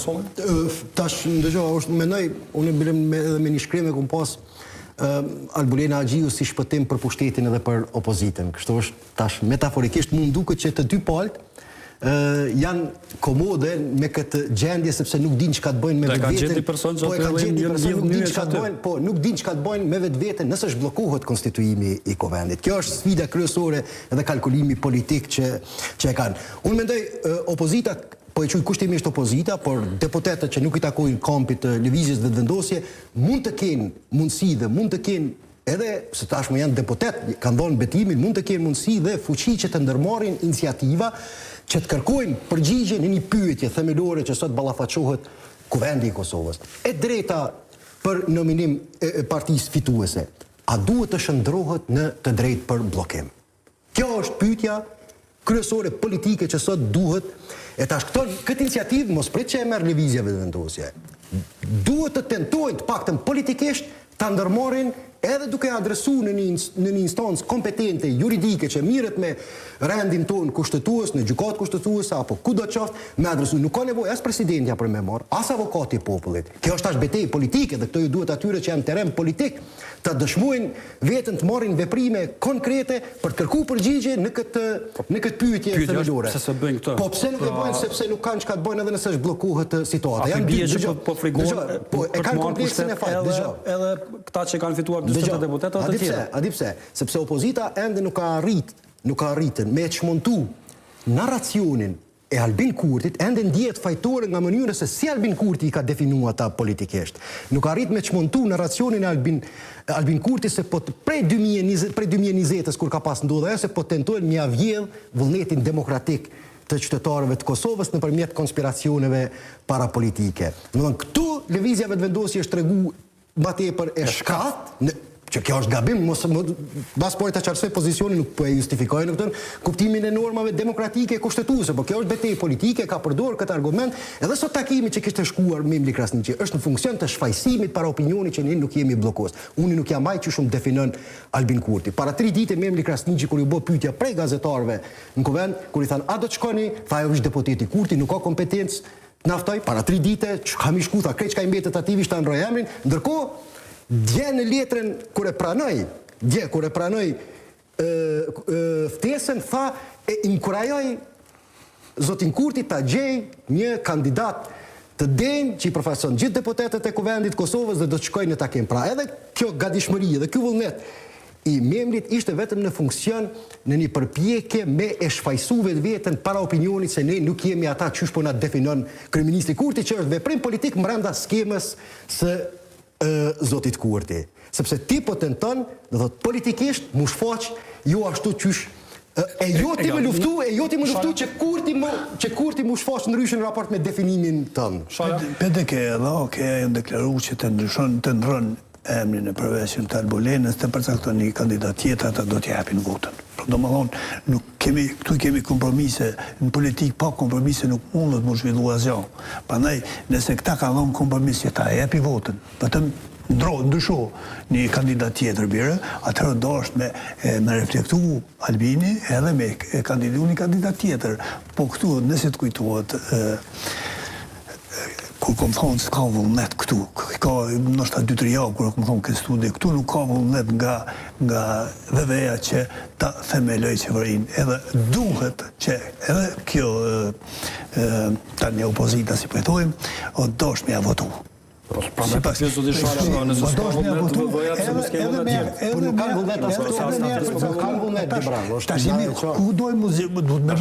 Kosovën? Tash, ndëgjoh, mendoj, unë edhe me një shkrim e kum pas Albulena Agjiu si shpëtim për pushtetin edhe për opozitën. Kështu është tash metaforikisht mund duket që të dy palët janë komode me këtë gjendje sepse nuk din çka të bëjnë me vetveten. Po e kanë gjetur person nuk din çka të bëjnë, po nuk din çka të bëjnë me vetveten nëse zhbllokohet konstituimi i Kuvendit. Kjo është sfida kryesore edhe kalkulimi politik që e kanë. Unë mendoj opozita, po e quaj kushtimisht opozita, por deputetët që nuk i takojnë kampit të lëvizjes vetëvendosje mund të kenë mundësi dhe mund të kenë edhe se tashmë janë deputet, kanë dhënë betimin, mund të kenë mundësi dhe fuqi që të ndërmarrin iniciativa që të kërkojnë përgjigje në një pyetje themelore që sot ballafaqohet Kuvendi i Kosovës. E drejta për nominim e partisë fituese, a duhet të shndrohet në të drejtë për bllokim? Kjo është pyetja kryesore politike që sot duhet e tash këtë iniciativë mos prit që e merr lëvizja vetëvendosje. Duhet të tentojnë të paktën politikisht ta ndërmarrin edhe duke adresuar në një instancë kompetente juridike që mirët me rendin tonë kushtetues, në gjykatë kushtetuese apo kudo qoftë, me adresuar. Nuk ka nevojë as presidentja për me marr, as avokati i popullit. Kjo është tash betejë politike dhe këto ju duhet atyre që janë terren politik të dëshmojnë veten të marrin veprime konkrete për të kërkuar përgjigje në këtë pyetje themelore. Po pse nuk e bëjnë sepse nuk kanë çka të bëjnë edhe nëse zhbllokohet situata. Janë bie që po frikojnë. Po e kanë kompleksin e fat. Edhe këta që kanë fituar 40 deputetë të tjerë. A di pse? Sepse opozita ende nuk ka arritën me çmontu narracionin e Albin Kurtit, ende ndihet fajtore nga mënyra se si Albin Kurti i ka definuar ata politikisht. Nuk arrit me çmontu narracionin e Albin Kurti se po prej 2020-s kur ka pas ndodhur ajo se po tentojnë mja vjedh vullnetin demokratik të qytetarëve të Kosovës nëpërmjet konspiracioneve parapolitike. Domethënë këtu lëvizja vetëvendosje është tregu më tepër e shkat, që kjo është gabim, bas po e ta qartësoj pozicionin, nuk po e justifikoj në këtë kuptimin e normave demokratike kushtetuese, po kjo është betejë politike, ka përdorur këtë argument, edhe sot takimi që kishte shkuar Memli Krasniqi është në funksion të shfaqësimit para opinionit që ne nuk jemi bllokues. Unë nuk jam ai që shumë definon Albin Kurti. Para 3 ditë Memli Krasniqi kur i bë pyetja prej gazetarëve në Kuvend, kur i thanë a do të shkoni, tha ajo është deputeti Kurti, nuk ka kompetencë të naftoj. Para 3 ditë kam i shku, tha krejt çka i mbetet atij ta ndroj emrin, ndërkohë dje në letrën kur e pranoj ftesën, tha e inkurajoj zotin Kurti ta gjej një kandidat të denjë që i përfaqëson gjithë deputetët e Kuvendit Kosovës dhe do të shkojnë në takim. Pra edhe kjo gatishmëri dhe ky vullnet i Memrit ishte vetëm në funksion në një përpjekje me e shfaqësu vetveten para opinionit se ne nuk jemi ata çysh po na definon kryeministri Kurti, që është veprim politik brenda skemës së zotit Kurti. Sepse ti po tenton, do thot politikisht mu shfaq jo ashtu qysh e jo ti më luftu që Kurti mu shfaq ndryshe në raport me definimin tënd. Pedeke edhe deklaruar që të ndron emrin e përveçshëm të Albulenës të përcakton një kandidat tjetër, ata do t'i japin votën. Domethënë, këtu kemi kompromise, në politikë pa kompromise nuk mundet më zhvillu asgjë. Prandaj, nëse këta kanë dhënë kompromis që ta japi votën, vetëm ndrysho një kandidat tjetër bire, atëherë do është me reflektu Albini edhe me kandidatu një kandidat tjetër. Po këtu, nëse të kujtohet, kur kom thonë s'ka vullnet këtu, ka nështë 2-3 javë kur kom thonë këtë studi, këtu nuk ka vullnet nga VVE-ja që ta themeloj qeverinë, edhe duhet që edhe kjo tani opozita si po e thojmë, o dosh me ja votu. Pra me pak që zoti Shara, nëse s'ka vullnet të VVE-ja, pse nuk s'ke vullnet tjetër? Nuk kanë vullnet, nuk kanë vullnet, Tash ku dojmë me